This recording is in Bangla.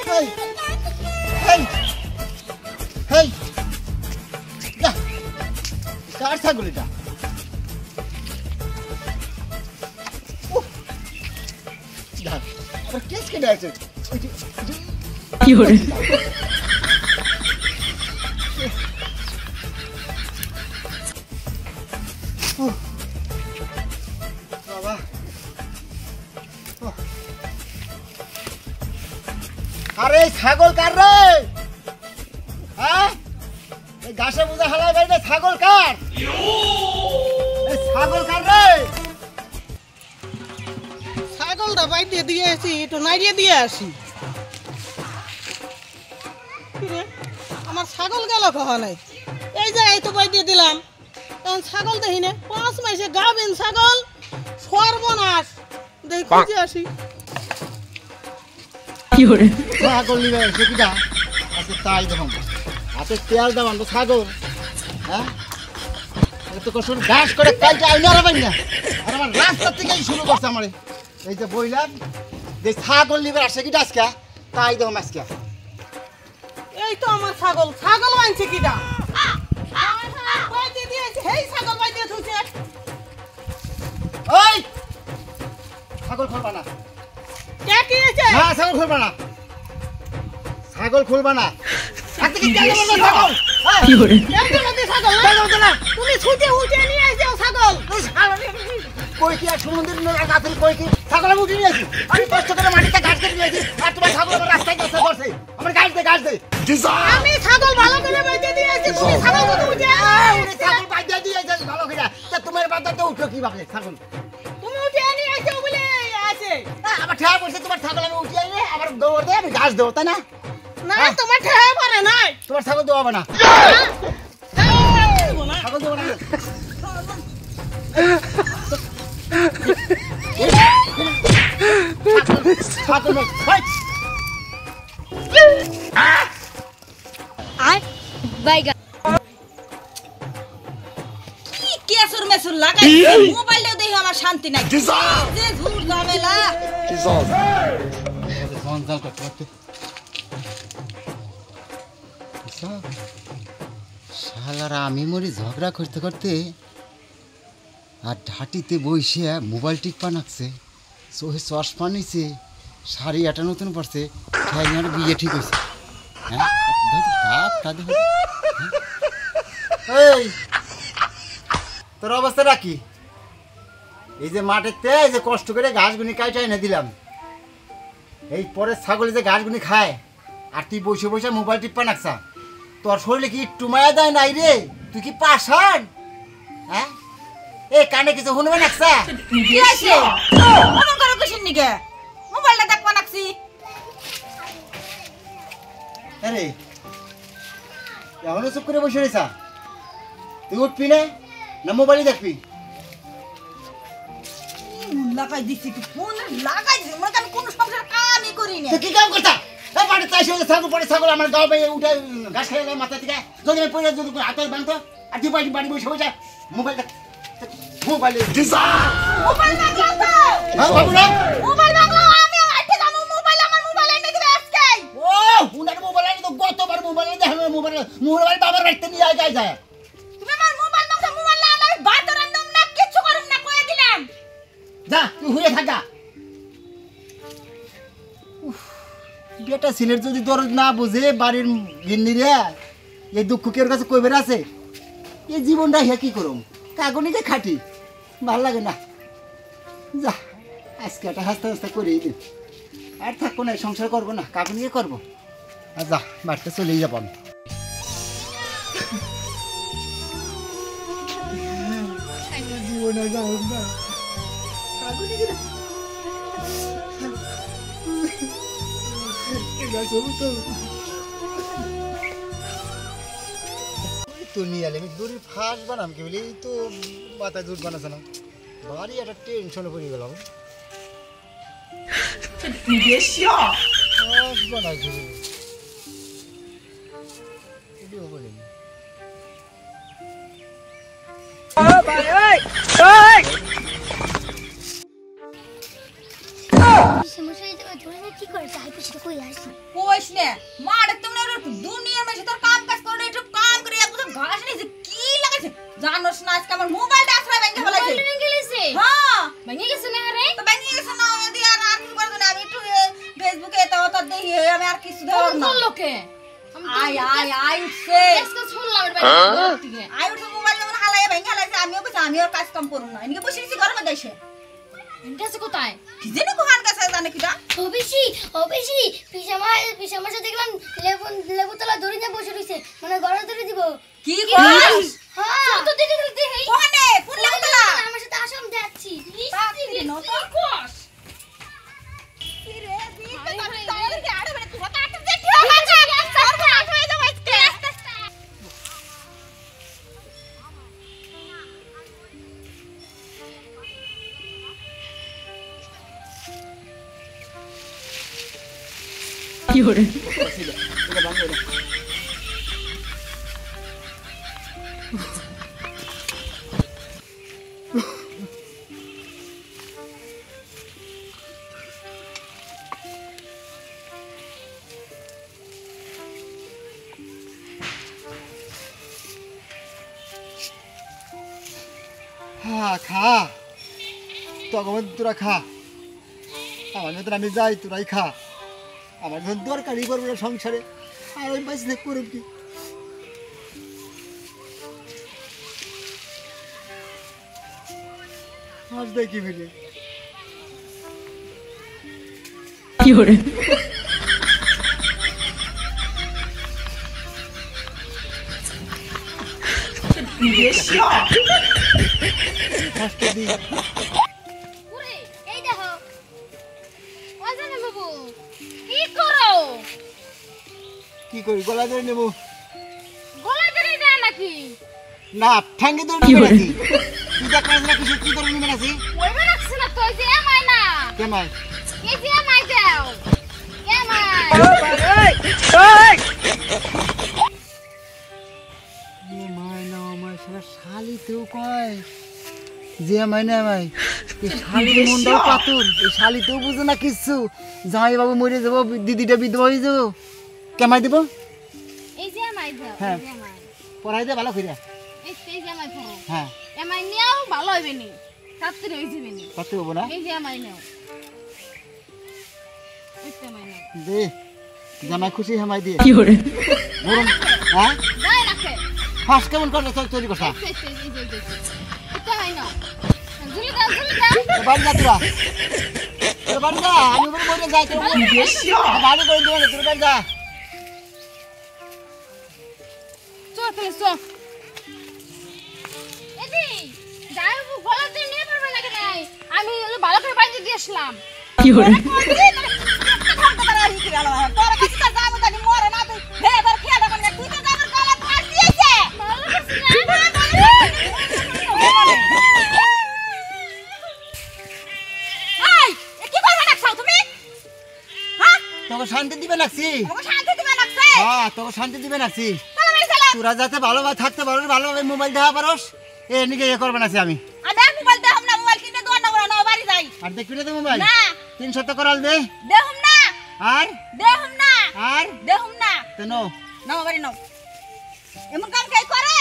হেই হেই হেই যা কার ছাগল এটা আবার কেস কেটে আছে কি হরে বাবা আরে ছাগল কার রে হ্যাঁ এই ঘাসে বুঝা হালাই বাইরে ছাগল কার এই ছাগল কার রে ছাগলটা বাইতে দিয়ে আসি একটু নাড়িয়ে দিয়ে আসি আমার ছাগল গেল কখন নাই এই যে এই তো বাইতে দিলাম তখন ছাগল দেখি না 5 মাসে গাবেন ছাগল সর্বনাশ দেখি খুঁজে আসি কি হরে ছাগল নিবে সেটা আজকে তাই দেখুন হাতে তেল দেওয়ান তো ছাগল হ্যাঁ এত কষ্ট ঘাস করে কালটা আইনা রাখবেন না আর আমার রাস্তা থেকেই শুরু করছে আমার এই যে বইলাম যে ছাগল নিবে আসে কি আজকে তাই দেখুন আজকে এই তো আমার ছাগল ছাগল বানছে কিটা বাইতে দিয়েছে হেই ছাগল বাইতে থুইছে ওই ছাগল খুলবা না কে কি হয়েছে না ছাগল খুলবা না ছাগল খুলবা না হাতে কি তেল দেবো না ছাগল কি হরে কেন মধ্যে ছাগল না তুমি ছুটে উঠে নিয়ে এসেছো ছাগল কই কি আর সমুদ্রের নৌকা গাছের কই কি ছাগল আমি উঠে নিয়েছি আমি কষ্ট করে মাটিতে ঘাস কেটে নিয়েছি আর তোমার ছাগল আমার রাস্তায় গেছে করছে আমার ঘাস দে আমি ছাগল ভালো করে বাইতে দিয়েছি তুমি ছাগল কত উঠে ছাগল বাইতে দিয়েছে ভালো করে তা তোমার বাজারতে উঠলো কিভাবে ছাগল তুমি উঠে নিয়ে এসেছো বলে আছে আমার ঠেয়া পড়ছে তোমার ছাগল আমি উঠিয়ে এনে আবার দৌড় দিয়ে আমি ঘাস দেবো তাই না না তোমার ঠেয়া পড়ে নাই তোমার ছাগল দেওয়া হবে না ছাগল দেবো না ছাগল আর বাইগা কি কেসুর মেসুর লাগাই মোবাইলটাও দেখি আমার শান্তি নাই যে ঝুর ঝামেলা শালারা আমি মরি ঝগড়া করতে করতে আর ঢাটিতে বসে মোবাইল টিপা নাকছে চোখে চশমা নিছে শাড়ি একটা নতুন পড়ছে খেয়াল বিয়ে ঠিক হয়েছে হ্যাঁ এই তোর অবস্থাটা কি এই যে মাঠেতে এই যে কষ্ট করে ঘাসগুনি কাইটা এনে দিলাম এই পরে ছাগলে যে ঘাসগুনি খায় আর তুই বসে বসে মোবাইল টিপা নাকছা তোর শরীরে কি একটু মায়া দেয় নাই রে তুই কি পাশান হ্যাঁ এ কানে কিছু শুনবে নাকছা কি আছে মন করো কিসের নিকে মোবাইলটা দেখবা নাকছি আরে এখনো চুপ করে বসে রয়েছা তুই উঠবি না মোবাইলই দেখবি লাগাই দিছি কি ফোন লাগাই দিছি মনে আমি কোনো সংসার কামই করি না তুই কি কাম করতা এই বাড়ি চাইছে ছাগল পরে ছাগল আমার গাও বাইরে উঠে ঘাস খাইলে মাথা থেকে যদি আমি পড়ে যদি হাতে বাঁধতো আর তুই বাড়ি বসে বসে মোবাইল মোবাইলে মোবাইল না জানতো হ্যাঁ বাবু না মোবাইল বাংলা আমি আইতে যাবো মোবাইল আমার মোবাইল এনে দিবে আজকে ও উনার মোবাইল আনি তো গতবার মোবাইল দেখে মোবাইল বাবার বাড়িতে নিয়ে যায় তুমি আমার মোবাইল বাংলা মোবাইল না আমি বাদ রান্দম না কিছু করুম না কইয়া দিলাম যা তুই হুয়ে থাকা বেটা ছেলের যদি দরদ না বুঝে বাড়ির গিন্নি রে এই দুঃখ কের কাছে কইবের আছে এই জীবনটা হে কি করুম কাগনিকে খাটি ভাল লাগে না যা আজকে একটা হাসতে হাসতে করেই দিন আর থাকবো না সংসার করবো না কাগনিকে করবো আর যা বাড়িতে চলেই যাবো আমি জীবনে যাবো না কাগনিকে তো নিয়ে আলে আমি দড়ির ফাঁস বানাম কি বলি তো মাথায় দুধ বানাচ্ছে না ভারী একটা টেনশনে পড়ে গেলাম ফাঁস বানাইছি এটিও বলিনি সমস্যা কি করে চাই পিছনে কই আসি কইস নে মার তোমরা দুনিয়ার মাঝে তোর কাম কাজ করে একটু কাম করে এক বুঝে ঘাস নিয়ে যে কি লাগাইছে জানোস না আজকে আমার মোবাইলটা আসলে ভেঙে ফেলাইছে মোবাইল ভেঙে গেছে হ্যাঁ ভেঙে গেছে না রে তো ভেঙে গেছে না দি আর কিছু করব না আমি একটু ফেসবুকে তো দেখি আমি আর কিছু দেব না কোন লোকে আই উঠছে আজকে শুনলাম এর বাইরে থেকে আই উঠছে মোবাইল যখন হালাইয়া ভেঙে হালাইছে আমিও কইছি আমি আর কাজ কাম করব না এদিকে বসে রইছি ঘরের মধ্যে এসে গেছে কোথায় কি জানি কোহান কাছে জানে কিটা অবেশি পিজামা সাথে দেখলাম লেবু তলা ধরে নিয়ে বসে রইছে মানে ঘরে ধরে দিব কি কইস হ্যাঁ তো দেখে দেখতে হেই কোহানে কোন লাগতলা আমার সাথে আসাম যাচ্ছি কি নতো কোস কি রে দি তো তাহলে কি আড়ে বেড়ে তুই কাটতে দেখি সর্বনাশ হয়ে যাবে আজকে কি hore হ্যাঁ খা তখন তোরা খা আমার মতন আমি যাই তোরাই খা আমার যখন দরকারই করবো না সংসারে আর ওই বাঁচলে করব কি আজ দেখি মিলে কি hore কষ্ট দিই ওরে এই দেখো ওজানে বাবু কি করো কি করি গলা ধরে নেবো গলা ধরে দেয় নাকি না ঠ্যাঙ্গে ধরে কি নেবে বলে? নাকি তুই দেখ না কিছু কি ধরে নেবে নাকি ওইবে রাখছ না তো যে আমায় না কেমাই এই যে আমায় দাও আমায় মায়না আমার সারা শালিতেও কয় যে মাইনা আমাই এই শালির মনটাও পাথর এই শালিতেও বুঝে না কিচ্ছু জামাই বাবু মরে যাবো দিদিটা বিধবা হয়ে যাবো কেমাই দেবো এই যে আমায় দাও হ্যাঁ। এই যে আমায় পড়াই দে ভালো করে এই যে আমায় ধরো হ্যাঁ আমায় নিও ভালো হইবে নি তাড়াতাড়ি হয়ে যাবে নি কত হবো না এই যে আমায় নাও এই যে আমায় নাও দে জামাই খুশি হামাই দিয়ে কি hore গরম হ্যাঁ দাই রাখে ফার্স্ট কেমন করে তৈরি করছা এই যে আমায় নাও জুলি দাও বাড়ি যা তোরা তোর বাড়ি যা আমি বলে বলে যাই তোর বাড়ি করে দেবো না তোর বাড়ি যা চল তুমি চল এদি যাই গলা দিয়ে নিয়ে পারবে না কেন আমি হলো ভালো করে বাইরে দিয়ে আসলাম কি hore তোকে শান্তি দিবে নাকছি হ্যাঁ তোকে শান্তি দিবে নাকছি তোরা যাতে ভালোভাবে থাকতে পারো ভালোভাবে মোবাইল দেখা পারোস এদিকে ইয়ে করবে নাছি আমি আর দেখবি না তো মোবাইল 300 তো করাল দে আর আর তো নো এমন কাম কে করে